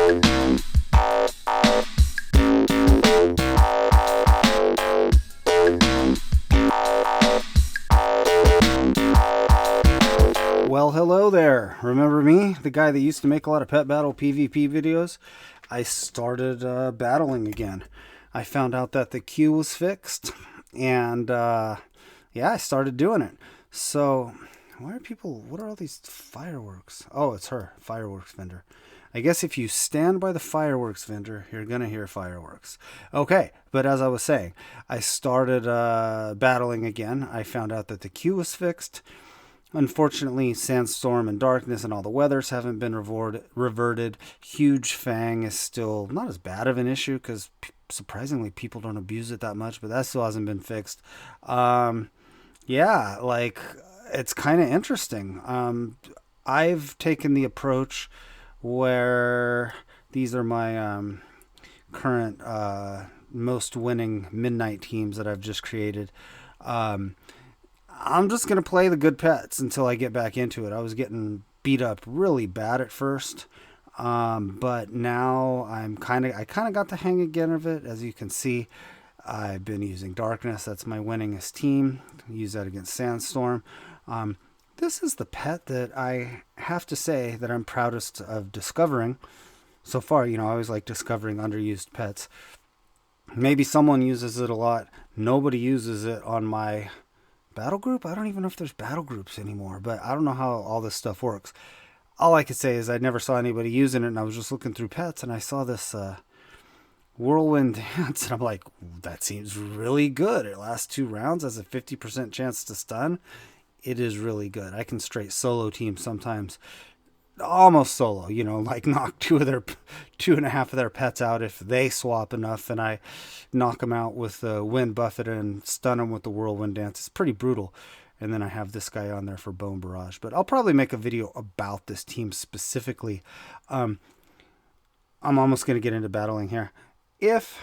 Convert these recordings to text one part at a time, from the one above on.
Well, hello there. Remember me, the guy that used to make a lot of pet battle PvP videos? I started battling again. I found out that the queue was fixed, and yeah, I started doing it. So, why are people, what are all these fireworks? Oh, it's her, fireworks vendor. I guess if you stand by the fireworks vendor, you're going to hear fireworks. Okay, but as I was saying, I started battling again. I found out that the queue was fixed. Unfortunately, Sandstorm and Darkness and all the weathers haven't been reverted. Huge Fang is still not as bad of an issue because surprisingly people don't abuse it that much, but that still hasn't been fixed. Yeah, like it's kind of interesting. I've taken the approach where these are my current most winning midnight teams that I've just created. I'm just going to play the good pets until I get back into it. I was getting beat up really bad at first. But now I kind of got the hang again of it. As you can see, I've been using Darkness. That's my winningest team. Use that against Sandstorm. This is the pet that I have to say that I'm proudest of discovering. So far, I always like discovering underused pets. Maybe someone uses it a lot. Nobody uses it on my battle group. I don't even know if there's battle groups anymore, but I don't know how all this stuff works. All I could say is I never saw anybody using it, and I was just looking through pets, and I saw this whirlwind dance, and I'm like, that seems really good. It lasts 2 rounds, has a 50% chance to stun. It is really good. I can straight solo team sometimes, almost solo, like knock 2.5 of their pets out if they swap enough, and I knock them out with the wind buffet and stun them with the whirlwind dance. It's pretty brutal. And then I have this guy on there for Bone Barrage, but I'll probably make a video about this team specifically. I'm almost going to get into battling here. If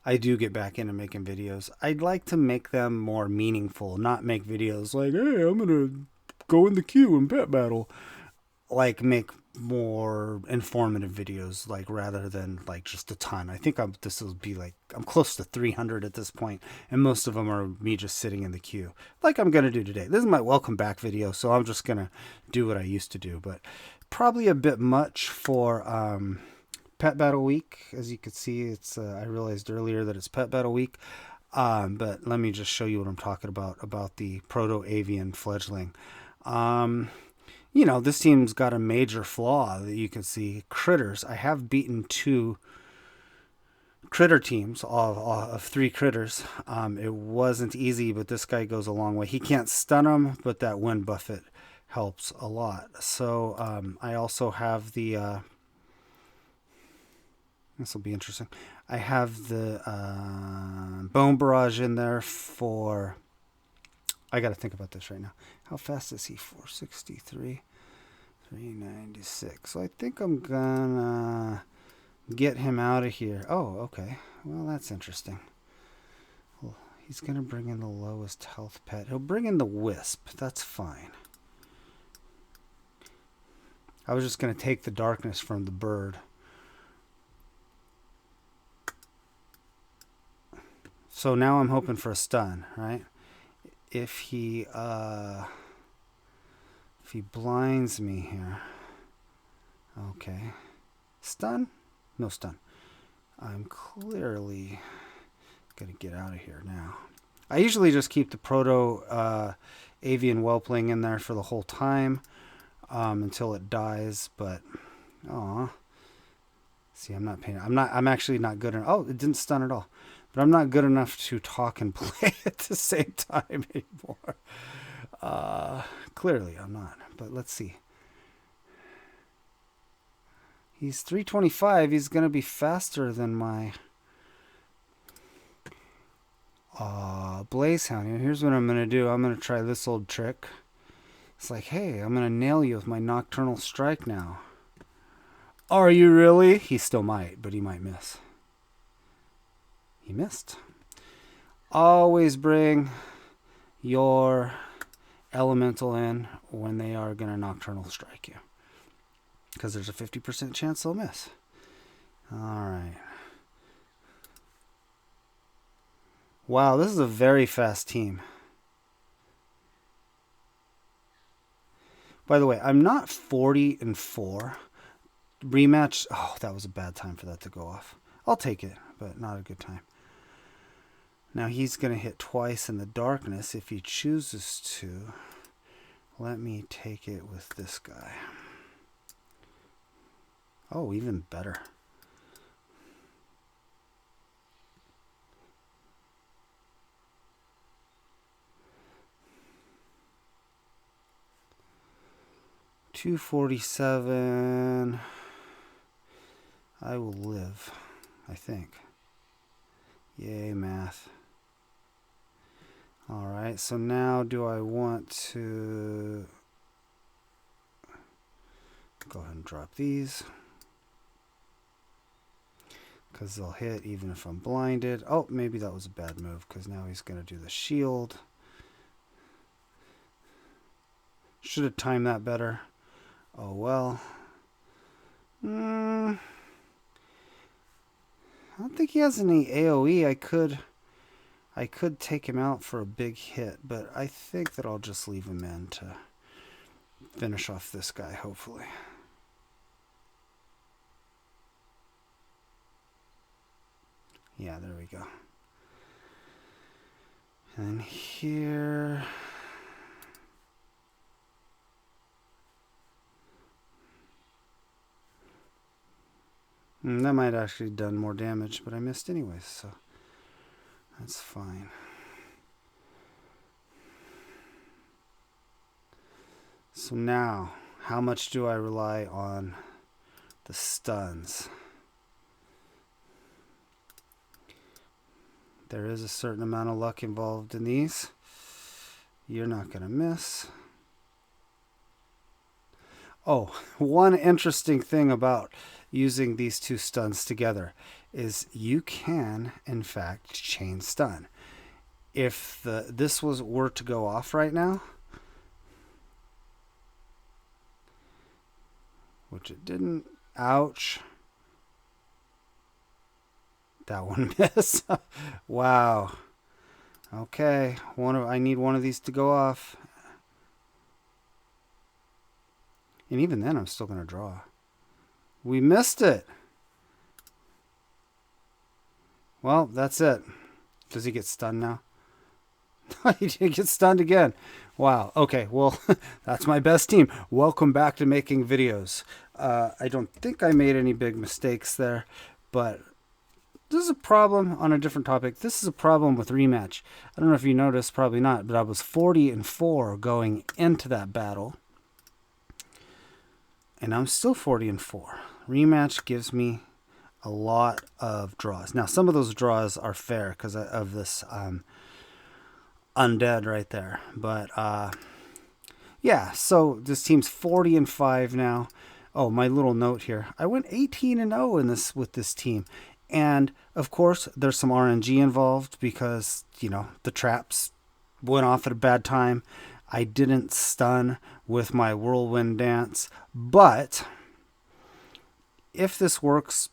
I do get back into making videos, I'd like to make them more meaningful, not make videos like, hey, I'm going to go in the queue and pet battle. Like make more informative videos, like rather than like just a ton. I think this will be like, I'm close to 300 at this point, and most of them are me just sitting in the queue, like I'm gonna do today. This is my welcome back video, so I'm just gonna do what I used to do, but probably a bit much for Pet Battle Week. As you can see, it's I realized earlier that it's Pet Battle Week, but let me just show you what I'm talking about the Proto-Avian Fledgling. This team's got a major flaw that you can see. Critters. I have beaten 2 critter teams of 3 critters. It wasn't easy, but this guy goes a long way. He can't stun them, but that wind buffet helps a lot. So I also have the... this will be interesting. I have the Bone Barrage in there for... I got to think about this right now. How fast is he? 463, 396. So I think I'm gonna get him out of here. Oh, okay. Well, that's interesting. Well, he's gonna bring in the lowest health pet. He'll bring in the Wisp. That's fine. I was just gonna take the Darkness from the bird. So now I'm hoping for a stun, right? If he blinds me here. Okay. Stun? No stun. I'm clearly gonna get out of here now. I usually just keep the Proto Avian Whelpling in there for the whole time until it dies, but see, I'm actually not good enough. Oh, it didn't stun at all. But I'm not good enough to talk and play at the same time anymore. Clearly, I'm not. But let's see. He's 325. He's going to be faster than my Blazehound. Here's what I'm going to do. I'm going to try this old trick. It's like, hey, I'm going to nail you with my Nocturnal Strike now. Are you really? He still might, but he might miss. He missed. Always bring your elemental in when they are going to Nocturnal Strike you. because there's a 50% chance they'll miss. All right. Wow, this is a very fast team. By the way, I'm not 40-4. Rematch. Oh, that was a bad time for that to go off. I'll take it, but not a good time. Now he's going to hit twice in the darkness if he chooses to. Let me take it with this guy. Oh, even better. $247. I will live, I think. Yay, math. All right, so now do I want to go ahead and drop these? Because they'll hit even if I'm blinded. Oh, maybe that was a bad move because now he's going to do the shield. Should have timed that better. Oh, well. I don't think he has any AoE. I could take him out for a big hit, but I think that I'll just leave him in to finish off this guy, hopefully. Yeah, there we go. And here... that might actually have done more damage, but I missed anyways, so that's fine. So now, how much do I rely on the stuns? There is a certain amount of luck involved in these. You're not going to miss. Oh, one interesting thing about using these two stuns together is you can, in fact, chain stun. If this were to go off right now, which it didn't, ouch. That one missed. Wow. Okay, I need one of these to go off. And even then, I'm still going to draw. We missed it. Well, that's it. Does he get stunned now? He did get stunned again. Wow. Okay, well, that's my best team. Welcome back to making videos. I don't think I made any big mistakes there, but this is a problem on a different topic. This is a problem with rematch. I don't know if you noticed, probably not, but I was 40-4 going into that battle. And I'm still 40-4. Rematch gives me a lot of draws. Now, some of those draws are fair because of this undead right there. But, yeah, so this team's 40-5 now. Oh, my little note here. I went 18-0 with this team. And, of course, there's some RNG involved because, you know, the traps went off at a bad time. I didn't stun with my whirlwind dance, but if this works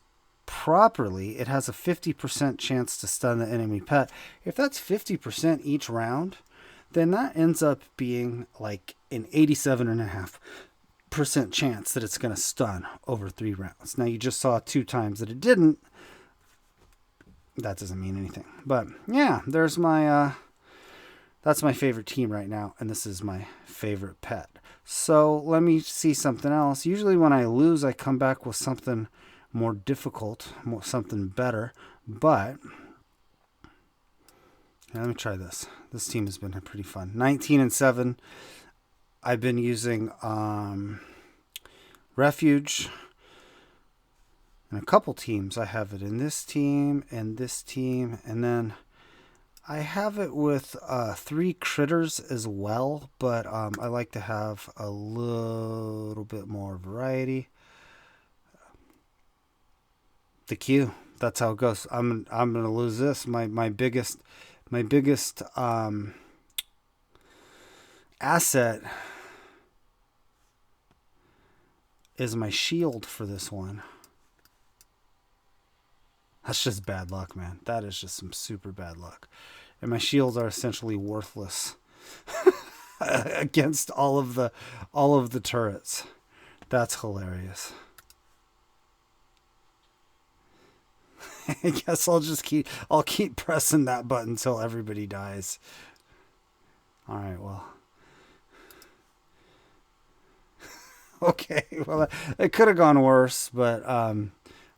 properly, it has a 50% chance to stun the enemy pet. If that's 50% each round, then that ends up being like an 87.5% chance that it's going to stun over 3 rounds. Now, you just saw 2 times that it didn't. That doesn't mean anything. But, yeah, there's my... that's my favorite team right now, and this is my favorite pet. So let me see something else. Usually when I lose, I come back with something more difficult, something better. But let me try this. This team has been pretty fun. 19-7. I've been using Refuge. In a couple teams, I have it in this team, and then... I have it with 3 critters as well, but I like to have a little bit more variety. The Q, that's how it goes. I'm gonna lose this. My biggest asset is my shield for this one. That's just bad luck, man. That is just some super bad luck. And my shields are essentially worthless against all of the turrets. That's hilarious. I guess I'll keep pressing that button until everybody dies. All right, well. Okay, well, it could have gone worse, but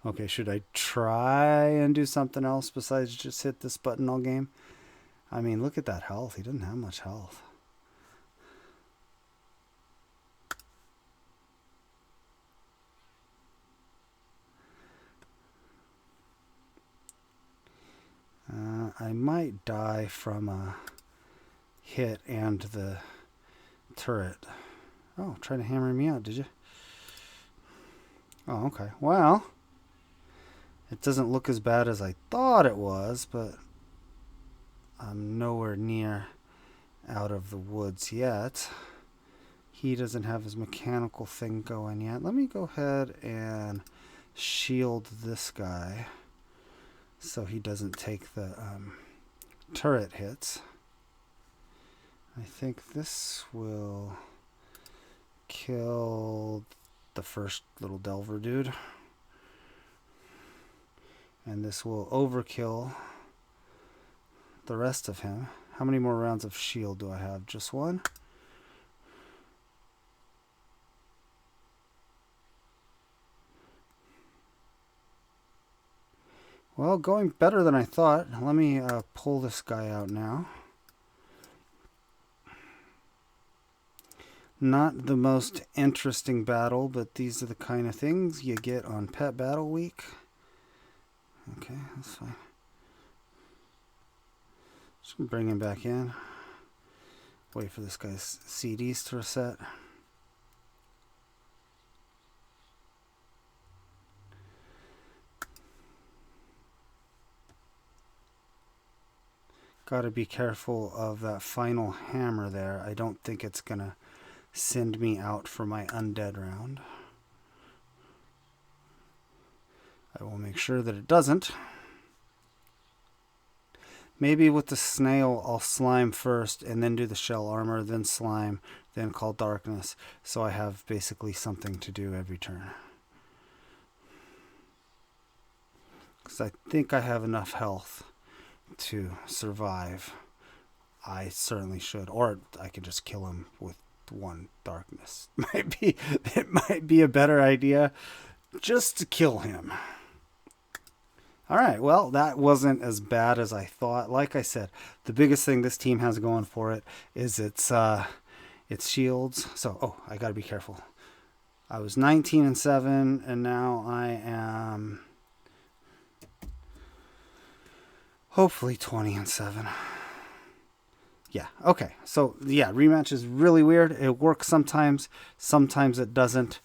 okay, should I try and do something else besides just hit this button all game? I mean, look at that health. He doesn't have much health. I might die from a hit and the turret. Oh, trying to hammer me out, did you? Oh, okay. Well, it doesn't look as bad as I thought it was, but I'm nowhere near out of the woods yet. He doesn't have his mechanical thing going yet. Let me go ahead and shield this guy so he doesn't take the turret hits. I think this will kill the first little Delver dude. And this will overkill the rest of him. How many more rounds of shield do I have? Just one? Well, going better than I thought. Let me pull this guy out now. Not the most interesting battle, but these are the kind of things you get on Pet Battle Week. Okay, that's fine. Just gonna bring him back in. Wait for this guy's CDs to reset. Gotta be careful of that final hammer there. I don't think it's gonna send me out for my undead round. I will make sure that it doesn't. Maybe with the snail I'll slime first and then do the shell armor, then slime, then call darkness. So I have basically something to do every turn. Because I think I have enough health to survive. I certainly should. Or I could just kill him with one darkness. It might be a better idea just to kill him. Alright, well, that wasn't as bad as I thought. Like I said, the biggest thing this team has going for it is its shields. So, I gotta be careful. I was 19-7, and now I am hopefully 20-7. Yeah, okay. So, yeah, rematch is really weird. It works sometimes. Sometimes it doesn't.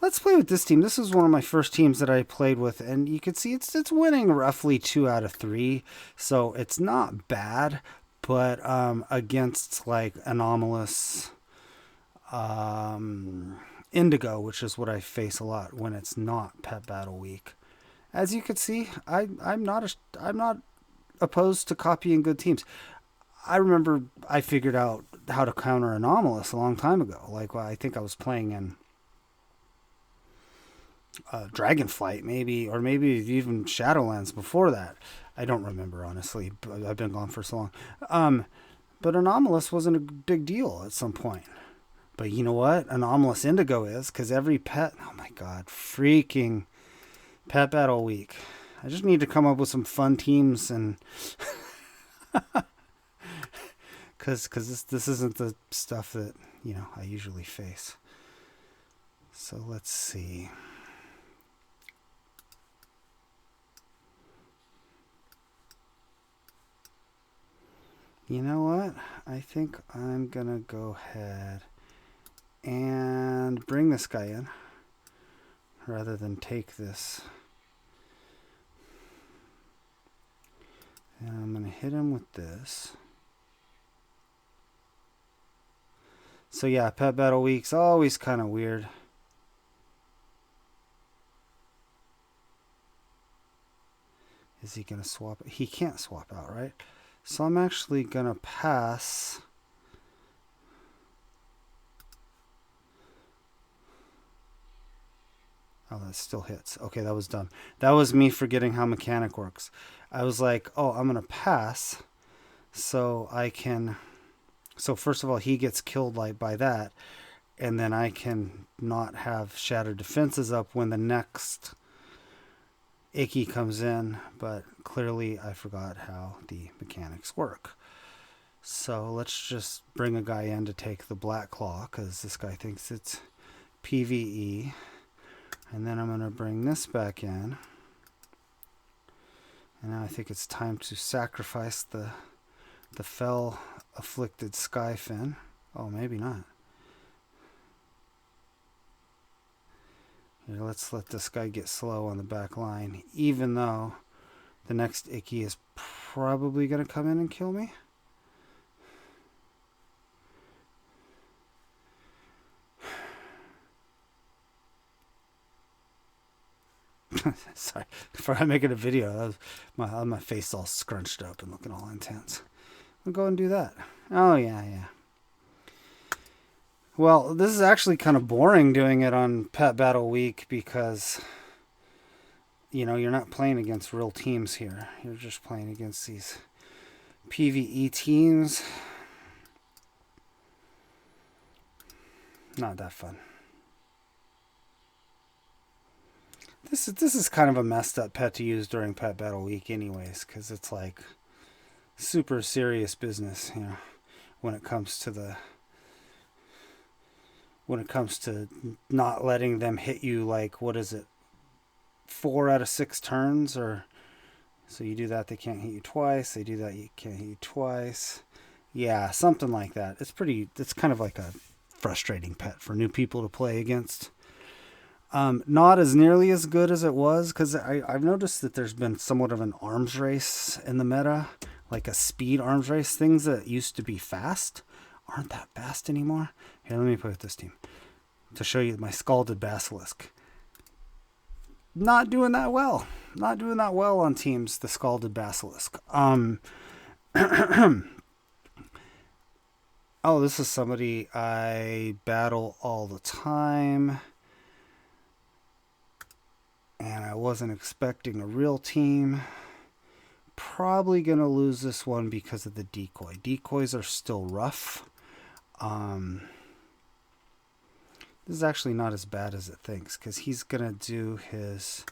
Let's play with this team. This is one of my first teams that I played with, and you can see it's winning roughly 2 out of 3, so it's not bad. But against like Anomalus, Indigo, which is what I face a lot when it's not Pet Battle Week. As you can see, I'm not opposed to copying good teams. I remember I figured out how to counter Anomalus a long time ago. Like, I think I was playing in Dragonflight, maybe, or maybe even Shadowlands before that. I don't remember, honestly. I've been gone for so long. But Anomalus wasn't a big deal at some point. But you know what? Anomalus Indigo is, because every pet... Oh my god, freaking Pet Battle Week. I just need to come up with some fun teams and... Because this isn't the stuff that, I usually face. So let's see... You know what? I think I'm going to go ahead and bring this guy in rather than take this. And I'm going to hit him with this. So yeah, pet battle week's always kind of weird. Is he going to swap? He can't swap out, right? So I'm actually going to pass. Oh, that still hits. Okay, that was dumb. That was me forgetting how mechanic works. I was like, oh, I'm going to pass so I can... So first of all, he gets killed by that, and then I can not have shattered defenses up when the next Icky comes in, but clearly I forgot how the mechanics work. So let's just bring a guy in to take the Black Claw, because this guy thinks it's PvE. And then I'm going to bring this back in. And now I think it's time to sacrifice the fell afflicted Skyfin. Oh, maybe not. Here, let's let this guy get slow on the back line, even though the next Icky is probably going to come in and kill me. Sorry, before I'm making a video, my face all scrunched up and looking all intense. I'll go and do that. Oh, yeah. Well, this is actually kind of boring doing it on Pet Battle Week because, you know, you're not playing against real teams here. You're just playing against these PvE teams. Not that fun. This is kind of a messed up pet to use during Pet Battle Week anyways, because it's like super serious business, you know, when it comes to not letting them hit you, like, what is it, 4 out of 6 turns, or so you do that, they can't hit you twice, they do that, you can't hit you twice. Yeah, something like that. It's kind of like a frustrating pet for new people to play against. Not as nearly as good as it was, because I've noticed that there's been somewhat of an arms race in the meta, like a speed arms race. Things that used to be fast aren't that fast anymore. Here, let me put this team to show you my Scalded Basilisk. Not doing that well. Not doing that well on teams, the Scalded Basilisk. Oh, this is somebody I battle all the time. And I wasn't expecting a real team. Probably going to lose this one because of the decoy. Decoys are still rough. This is actually not as bad as it thinks, because he's going to do his...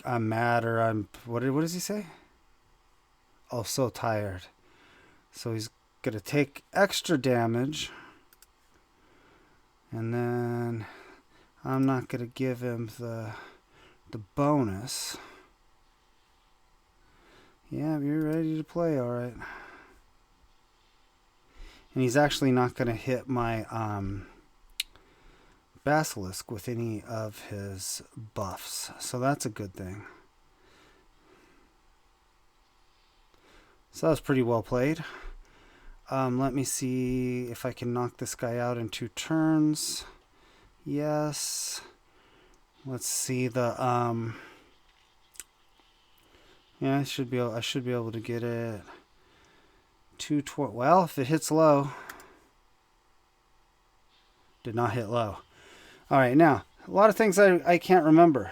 I'm mad, or I'm... What does he say? Oh, so tired. So he's going to take extra damage. And then... I'm not going to give him the bonus. Yeah, you're ready to play, all right. And he's actually not going to hit my Basilisk with any of his buffs. So that's a good thing. So that was pretty well played. Let me see if I can knock this guy out in 2 turns. Yes. Let's see the yeah, I should be able to get it. 220. Well, if it hits low. Did not hit low. All right, now a lot of things I can't remember.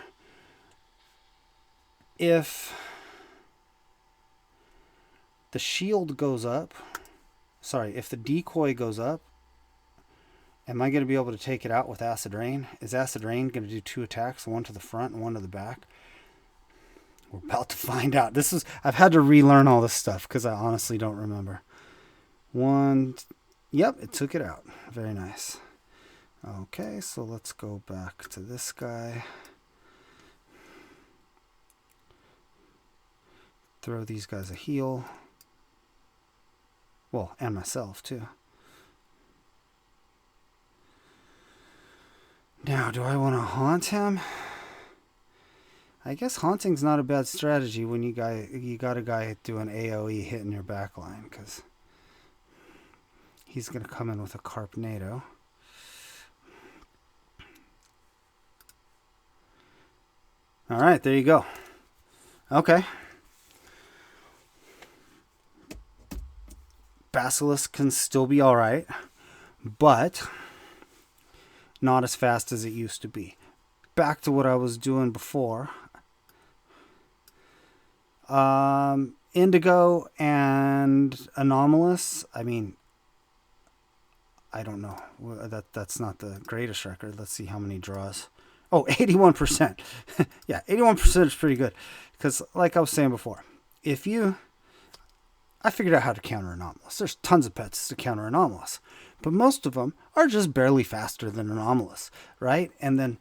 If the shield goes up, sorry, if the decoy goes up, am I going to be able to take it out with Acid Rain? Is Acid Rain going to do 2 attacks, one to the front and one to the back? We're about to find out. I've had to relearn all this stuff because I honestly don't remember. Yep, it took it out. Very nice. Okay, so let's go back to this guy. Throw these guys a heal. Well, and myself too. Now, do I want to haunt him? I guess haunting's not a bad strategy when you got a guy doing AoE hitting your backline, because He's going to come in with a Carpnado. All right, there you go. Okay. Basilisk can still be all right, but not as fast as it used to be. Back to what I was doing before. Indigo and Anomalus, I mean, I don't know. That's not the greatest record. Let's see how many draws. Oh, 81%. Yeah, 81% is pretty good. Because, like I was saying before, I figured out how to counter Anomalus. There's tons of pets to counter Anomalus. But most of them are just barely faster than Anomalus, right? And then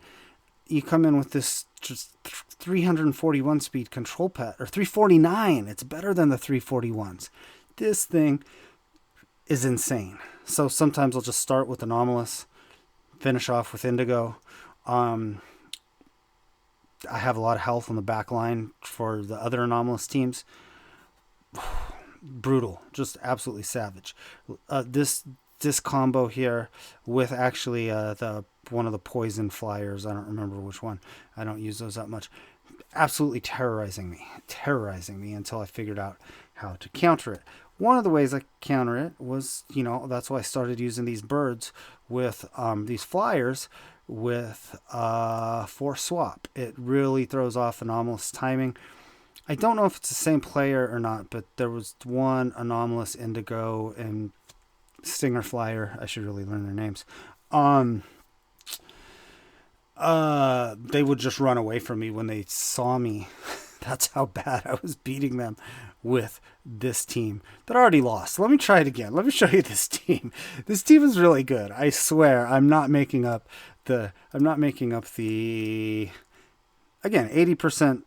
you come in with this just 341 speed control pet, or 349. It's better than the 341s. This thing is insane. So sometimes I'll just start with Anomalus, finish off with Indigo. I have a lot of health on the back line for the other Anomalus teams. Brutal, just absolutely savage. This combo here with actually one of the poison flyers, I don't remember which one. I don't use those that much. Absolutely terrorizing me until I figured out how to counter it. One of the ways I counter it was, that's why I started using these birds with these flyers with force swap. It really throws off Anomalous timing. I don't know if it's the same player or not, but there was one Anomalous, Indigo, and Stinger Flyer. I should really learn their names. They would just run away from me when they saw me. That's how bad I was beating them with this team that already lost. Let me try it again. Let me show you this team. This team is really good. I swear, I'm not making up the again, 80%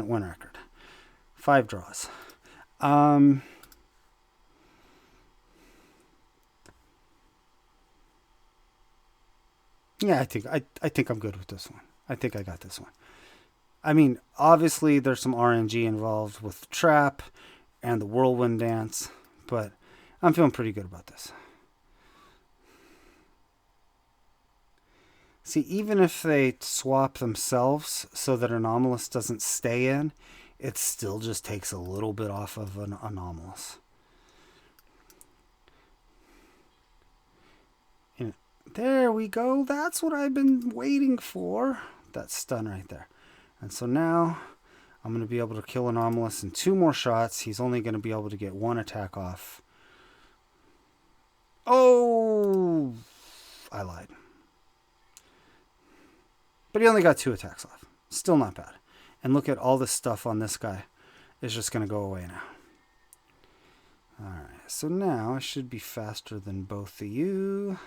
win record. 5 draws. Yeah, I think I'm good with this one. I think I got this one. I mean, obviously there's some RNG involved with Trap and the Whirlwind Dance, but I'm feeling pretty good about this. See, even if they swap themselves so that Anomalous doesn't stay in, it still just takes a little bit off of an Anomalous. And there we go. That's what I've been waiting for. That stun right there. And so now I'm going to be able to kill Anomalous in 2 more shots. He's only going to be able to get 1 attack off. Oh! I lied. But he only got 2 attacks off. Still not bad. And look at all this stuff on this guy. It's just going to go away now. Alright, so now I should be faster than both of you.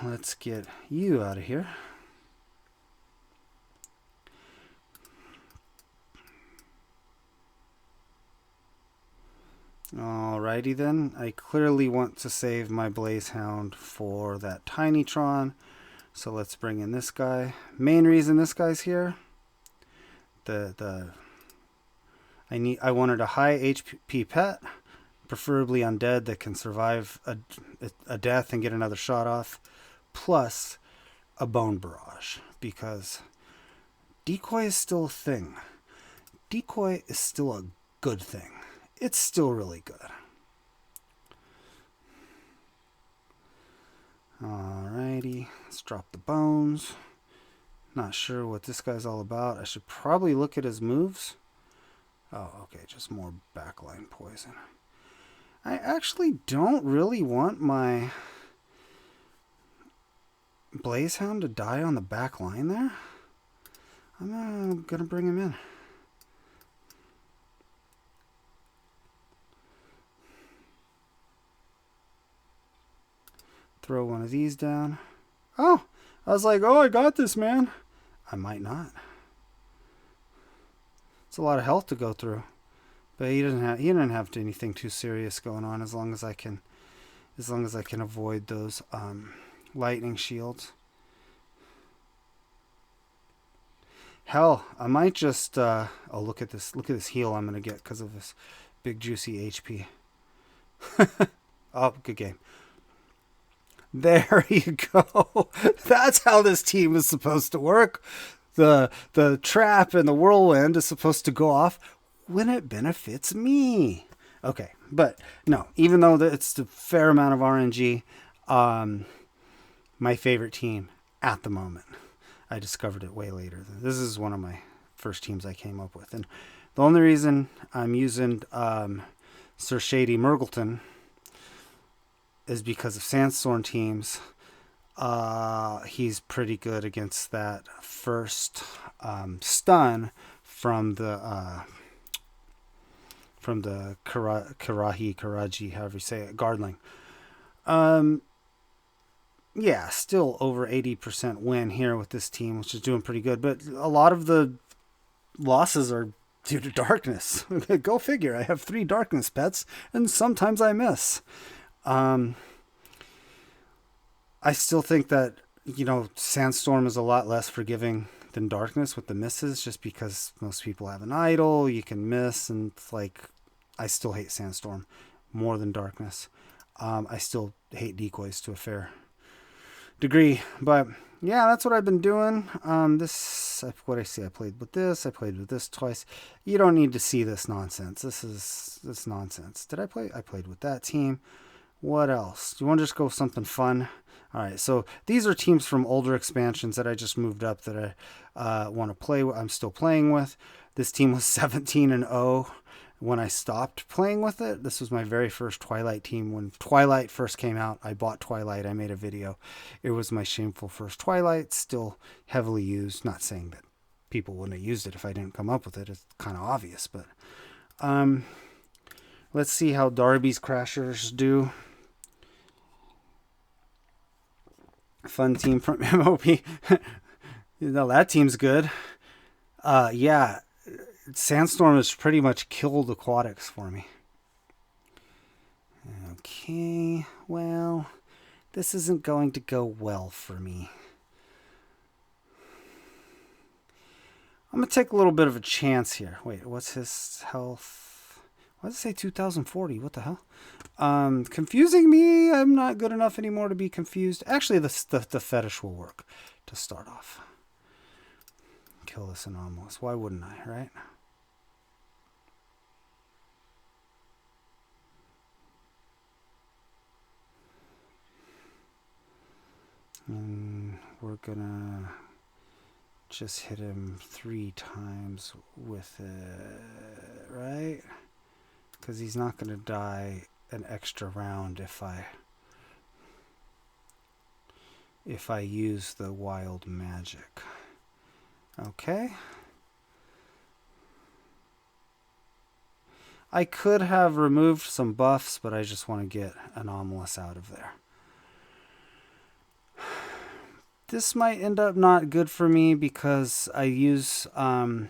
Let's get you out of here. Alrighty then. I clearly want to save my Blazehound for that Tinytron. So let's bring in this guy. Main reason this guy's here. I wanted a high HP pet, preferably undead that can survive a death and get another shot off, plus a Bone Barrage, because Decoy is still a thing. Decoy is still a good thing. It's still really good. Alrighty, let's drop the bones. Not sure what this guy's all about. I should probably look at his moves. Oh, okay, just more backline poison. I actually don't really want my Blazehound to die on the back line there. I'm gonna bring him in. Throw one of these down. Oh, I was like, oh, I got this, man. I might not. It's a lot of health to go through, but he didn't have anything too serious going on as long as I can avoid those lightning shields. Hell, I might just oh, look at this. Look at this heal I'm gonna get because of this big juicy HP. Oh, good game. There you go. That's how this team is supposed to work. The trap and the whirlwind is supposed to go off when it benefits me. Okay, but no, even though it's a fair amount of RNG, my favorite team at the moment. I discovered it way later. This is one of my first teams I came up with. And the only reason I'm using Sir Shady Murgleton is because of Sandstorm teams. He's pretty good against that first stun from the Karaji, however you say it, Guardling. Yeah, still over 80% win here with this team, which is doing pretty good. But a lot of the losses are due to darkness. Go figure. I have 3 darkness pets, and sometimes I miss. I still think that, Sandstorm is a lot less forgiving than darkness with the misses, just because most people have an idol, you can miss, and it's like, I still hate Sandstorm more than darkness. I still hate decoys to a fair degree, but yeah, that's what I've been doing. What I see, I played with this twice. You don't need to see this nonsense. This nonsense. Did I play? I played with that team. What else? Do you want to just go with something fun? All right, so these are teams from older expansions that I just moved up that I want to play with. I'm still playing with. This team was 17-0 when I stopped playing with it. This was my very first Twilight team. When Twilight first came out, I bought Twilight. I made a video. It was my shameful first Twilight, still heavily used. Not saying that people wouldn't have used it if I didn't come up with it. It's kind of obvious, but let's see how Darby's Crashers do. Fun team from MOP. That team's good. Yeah, Sandstorm has pretty much killed aquatics for me. Okay, well, this isn't going to go well for me. I'm going to take a little bit of a chance here. Wait, what's his health? Why does it say 2040? What the hell? Confusing me. I'm not good enough anymore to be confused. Actually, the fetish will work to start off. Kill this anomalous. Why wouldn't I, right? And we're gonna just hit him 3 times with it, right? Because he's not gonna die an extra round if I use the wild magic. Okay. I could have removed some buffs, but I just want to get Anomalus out of there. This might end up not good for me because I use the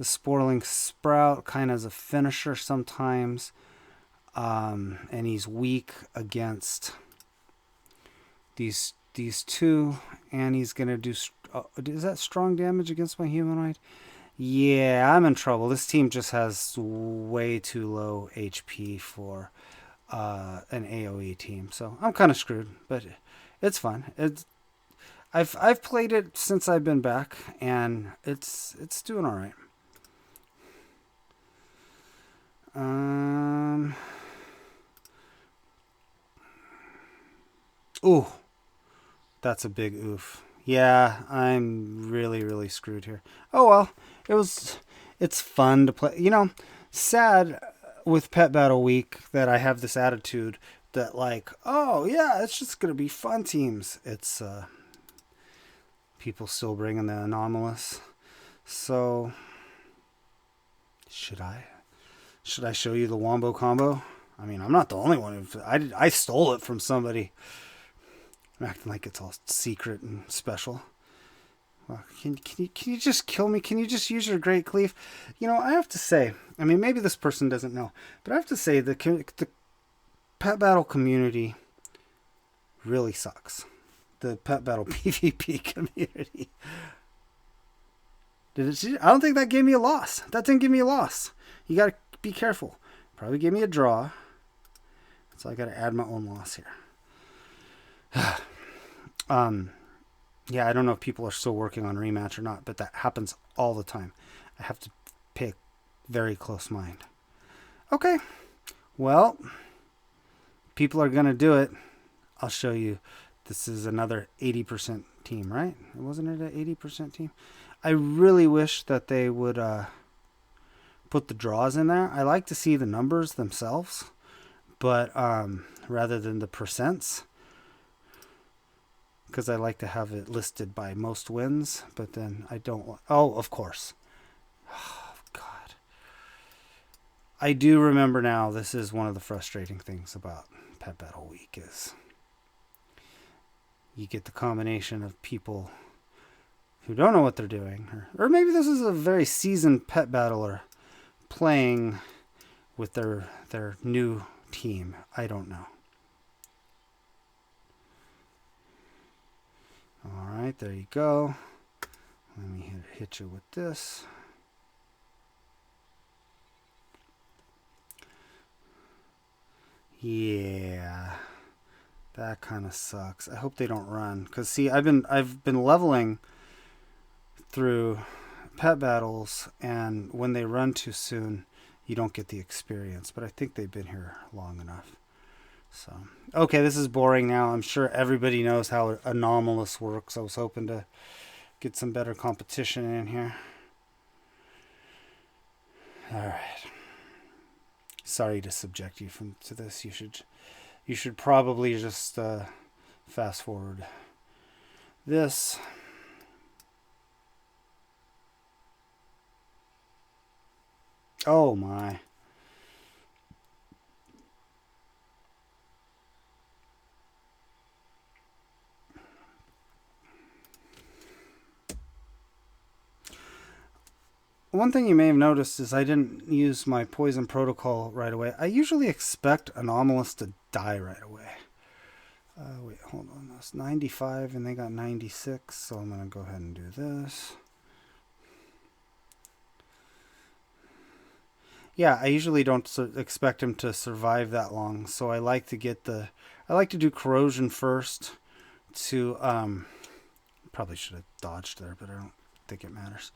Sporling Sprout kind of as a finisher sometimes. And he's weak against these 2, and he's gonna do. Is that strong damage against my humanoid? Yeah, I'm in trouble. This team just has way too low HP for an AOE team, so I'm kind of screwed. But it's fun. I've played it since I've been back, and it's doing all right. Ooh, that's a big oof. Yeah, I'm really, really screwed here. Oh well, it's fun to play. Sad with Pet Battle Week that I have this attitude that like, oh yeah, it's just gonna be fun teams. It's people still bringing the Anomalus. So should I show you the Wombo combo? I mean, I'm not the only one. I stole it from somebody. I'm acting like it's all secret and special. Well, can you just kill me? Can you just use your Great Cleave? I have to say, I mean, maybe this person doesn't know, but I have to say the Pet Battle community really sucks. The Pet Battle PvP community. Did it? I don't think that gave me a loss. That didn't give me a loss. You got to be careful. Probably gave me a draw. So I got to add my own loss here. Yeah, I don't know if people are still working on rematch or not, but that happens all the time. I have to pay very close mind. Okay, well, people are going to do it. I'll show you. This is another 80% team, right? Wasn't it an 80% team? I really wish that they would put the draws in there. I like to see the numbers themselves, but rather than the percents, because I like to have it listed by most wins, but then I don't. Oh, of course. Oh, God. I do remember now, this is one of the frustrating things about Pet Battle Week is you get the combination of people who don't know what they're doing, or maybe this is a very seasoned pet battler playing with their new team. I don't know. All right, there you go. Let me hit you with this. Yeah, that kind of sucks. I hope they don't run, cause see, I've been leveling through pet battles, and when they run too soon, you don't get the experience. But I think they've been here long enough. So, okay, this is boring now. I'm sure everybody knows how Anomalus works. I was hoping to get some better competition in here. All right. Sorry to subject you to this. You should probably just fast forward this. Oh my. One thing you may have noticed is I didn't use my poison protocol right away. I usually expect Anomalus to die right away. Wait, hold on. That's 95 and they got 96, so I'm going to go ahead and do this. Yeah, I usually don't expect him to survive that long, so I like to do corrosion first to probably should have dodged there, but I don't think it matters.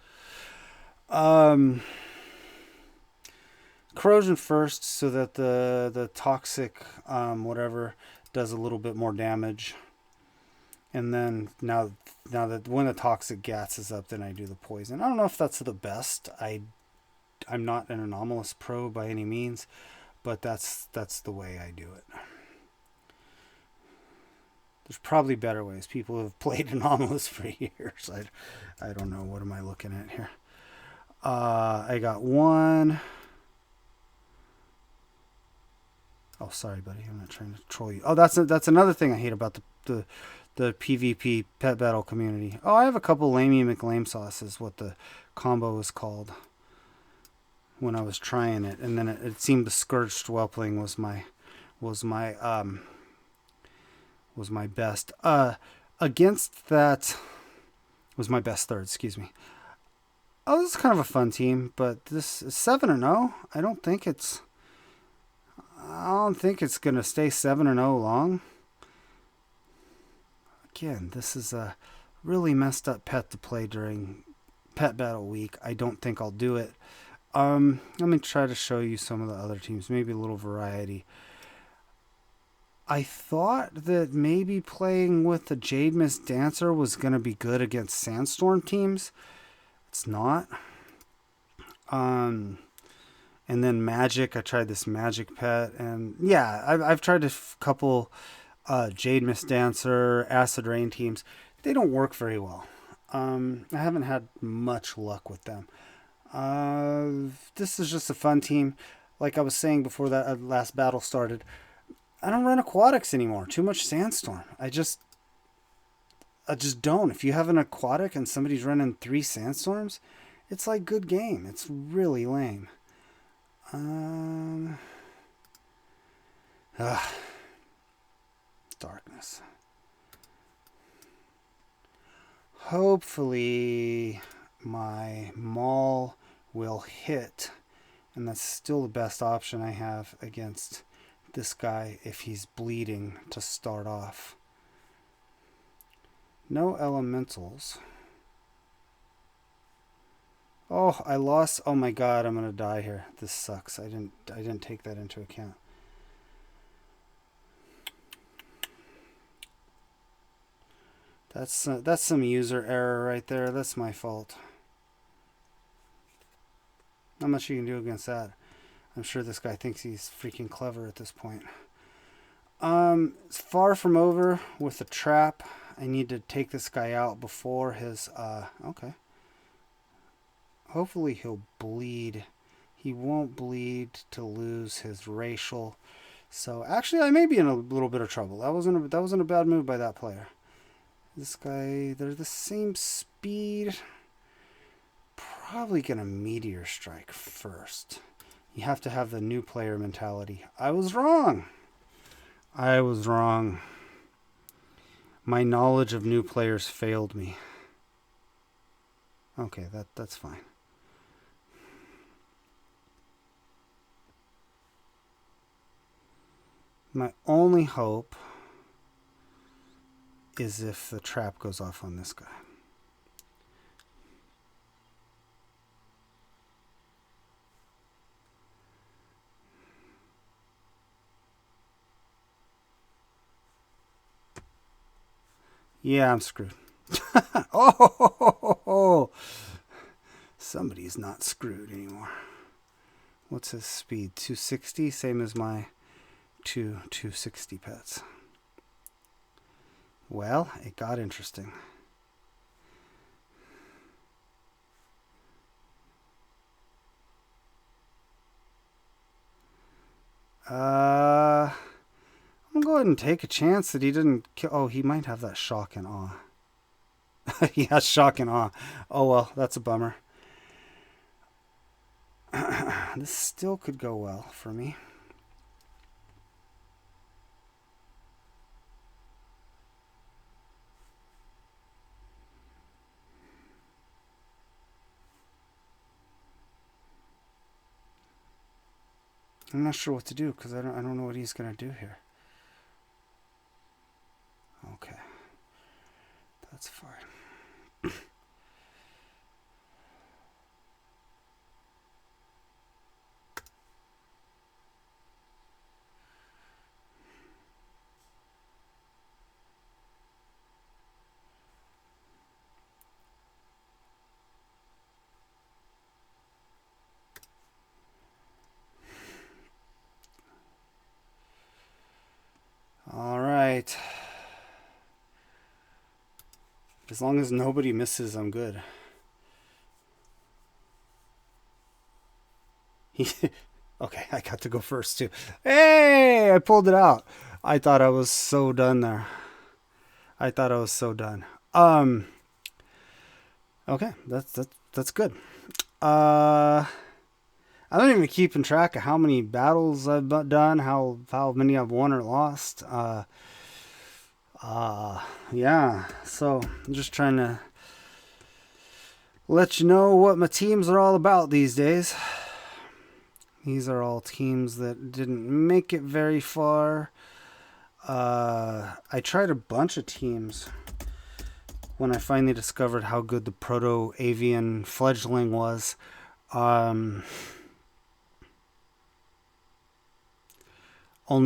Corrosion first so that the toxic whatever does a little bit more damage, and then now that when the toxic gas is up, then I do the poison. I don't know if that's the best. I'm not an Anomalus pro by any means, but that's the way I do it. There's probably better ways. People have played Anomalus for years. I don't know. What am I looking at here? I got one. Oh, sorry, buddy. I'm not trying to troll you. Oh, that's another thing I hate about the PvP pet battle community. Oh, I have a couple Lamey McLame sauces, what the combo is called, when I was trying it, and then it seemed the Scourged Whelpling was my best. Against that was my best third. Excuse me. Oh, this is kind of a fun team, but this is 7-0. I don't think it's gonna stay 7-0 long. Again, this is a really messed up pet to play during Pet Battle Week. I don't think I'll do it. Let me try to show you some of the other teams, maybe a little variety. I thought that maybe playing with the Jade Mist Dancer was going to be good against Sandstorm teams. It's not. And then Magic, I tried this Magic pet, and yeah, I've tried a couple Jade Mist Dancer, Acid Rain teams. They don't work very well. I haven't had much luck with them. This is just a fun team. Like I was saying before that last battle started, I don't run aquatics anymore. Too much Sandstorm. I just don't. If you have an aquatic and somebody's running 3 Sandstorms, it's like good game. It's really lame. Darkness. Hopefully my maul will hit, and that's still the best option I have against this guy if he's bleeding to start off. No elementals. Oh, I lost. Oh my god, I'm gonna die here. This sucks. I didn't take that into account. That's some user error right there. That's my fault. Not much you can do against that. I'm sure this guy thinks he's freaking clever at this point. It's far from over with the trap. I need to take this guy out before his okay. Hopefully he'll bleed. He won't bleed to lose his racial. So actually I may be in a little bit of trouble. That wasn't a bad move by that player. This guy, they're the same speed. Probably gonna meteor strike first. You have to have the new player mentality. I was wrong. I was wrong. My knowledge of new players failed me. Okay, that's fine. My only hope is if the trap goes off on this guy. Yeah, I'm screwed. Oh, somebody's not screwed anymore. What's his speed? 260, same as my 260 pets. Well, it got interesting. I'm gonna go ahead and take a chance that he didn't kill. Oh, he might have that shock and awe. He has shock and awe. Oh well, that's a bummer. This still could go well for me. I'm not sure what to do because I don't know what he's gonna do here. Okay, that's fine. All right. As long as nobody misses, I'm good. Okay, I got to go first too. Hey, I pulled it out. I thought I was so done there. I thought I was so done. Okay, that's good. I don't even keep in track of how many battles I've done, how many I've won or lost. Yeah. So I'm just trying to let you know what my teams are all about these days. These are all teams that didn't make it very far. I tried a bunch of teams when I finally discovered how good the Proto-Avian fledgling was. Only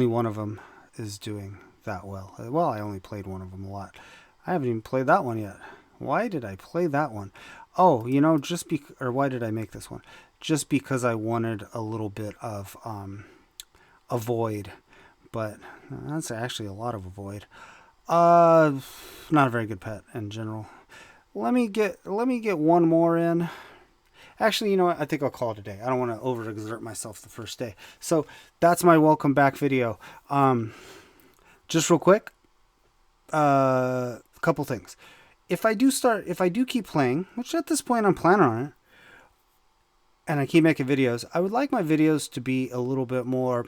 one of them is doing that well. Well, I only played one of them a lot. I haven't even played that one yet. Why did I play that one? Oh, you know, or why did I make this one? Just because I wanted a little bit of a void, but that's actually a lot of a void. Not a very good pet in general. Let me get one more in. Actually, you know what? I think I'll call it a day. I don't want to overexert myself the first day. So that's my welcome back video. Just real quick, a couple things. If I do keep playing, which at this point I'm planning on it, and I keep making videos, I would like my videos to be a little bit more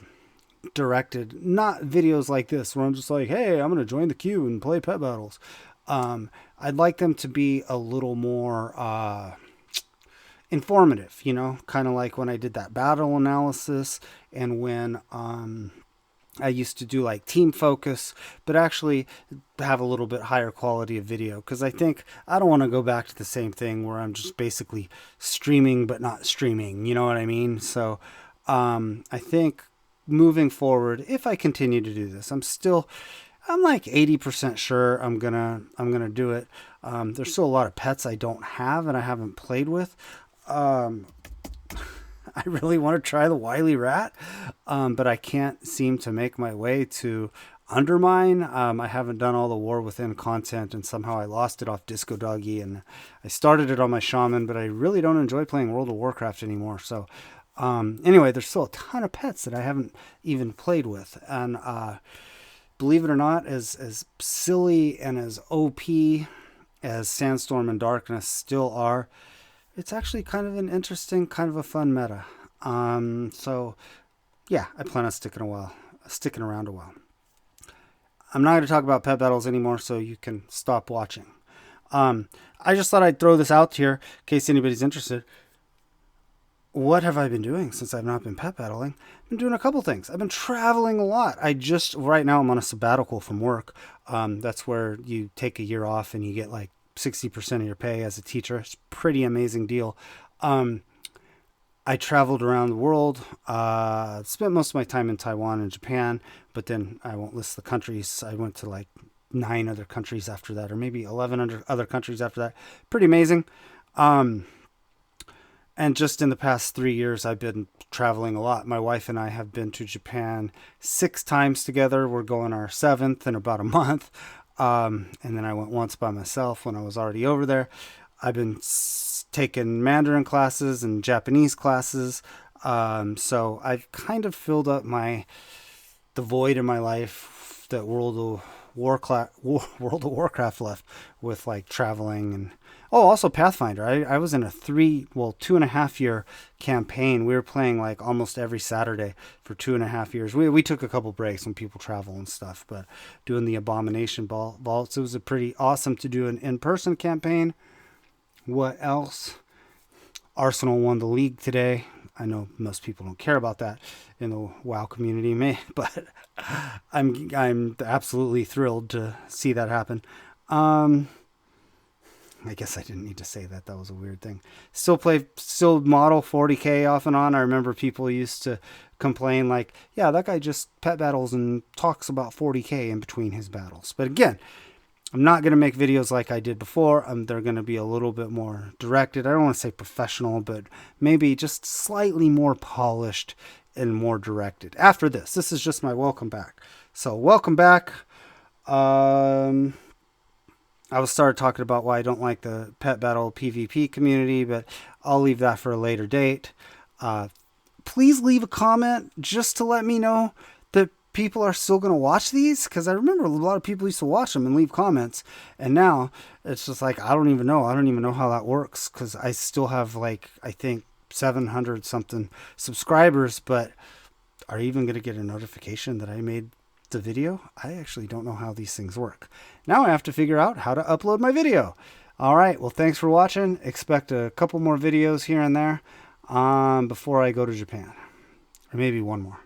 directed. Not videos like this where I'm just like, hey, I'm going to join the queue and play pet battles. I'd like them to be a little more informative, kind of like when I did that battle analysis, and when I used to do like team focus, but actually have a little bit higher quality of video, because I think I don't want to go back to the same thing where I'm just basically streaming but not streaming. You know what I mean? So I think moving forward, if I continue to do this, I'm like 80% sure I'm gonna do it. There's still a lot of pets I don't have and I haven't played with. Um, I really want to try the Wily Rat, but I can't seem to make my way to Undermine. I haven't done all the War Within content, and somehow I lost it off Discodoggy, and I started it on my Shaman, but I really don't enjoy playing World of Warcraft anymore. So anyway, there's still a ton of pets that I haven't even played with, and believe it or not, as silly and as OP as Sandstorm and Darkness still are, it's actually kind of an interesting, kind of a fun meta. So yeah, I plan on sticking around a while. I'm not going to talk about pet battles anymore, so you can stop watching. I just thought I'd throw this out here in case anybody's interested. What have I been doing since I've not been pet battling? I've been doing a couple things. I've been traveling a lot. Right now I'm on a sabbatical from work. That's where you take a year off and you get like 60% of your pay as a teacher. It's a pretty amazing deal. I traveled around the world, spent most of my time in Taiwan and Japan, but then I won't list the countries. I went to like 9 other countries after that, or maybe 11 other countries after that. Pretty amazing. And just in the past 3 years, I've been traveling a lot. My wife and I have been to Japan 6 times together. We're going our 7th in about a month. And then I went once by myself when I was already over there. I've been taking Mandarin classes and Japanese classes. So I've kind of filled up the void in my life that World of Warcraft left with, like traveling and also Pathfinder. I was in a 2.5 year campaign. We were playing like almost every Saturday for 2.5 years. We took a couple breaks when people travel and stuff, but doing the Abomination Vaults, it was a pretty awesome to do an in-person campaign. What else? Arsenal won the league today. I know most people don't care about that in the WoW community, but I'm absolutely thrilled to see that happen. I guess I didn't need to say that. That was a weird thing. Still model 40k off and on. I remember people used to complain like, yeah, that guy just pet battles and talks about 40k in between his battles. But again, I'm not going to make videos like I did before. They're going to be a little bit more directed. I don't want to say professional, but maybe just slightly more polished and more directed. After this is just my welcome back. So welcome back. I was started talking about why I don't like the pet battle PvP community, but I'll leave that for a later date. Please leave a comment just to let me know that people are still going to watch these, because I remember a lot of people used to watch them and leave comments, and now it's just like I don't even know how that works, because I still have like I think 700 something subscribers, but are you even going to get a notification that I made the video? I actually don't know how these things work. Now I have to figure out how to upload my video. All right, well, thanks for watching. Expect a couple more videos here and there before I go to Japan, or maybe one more.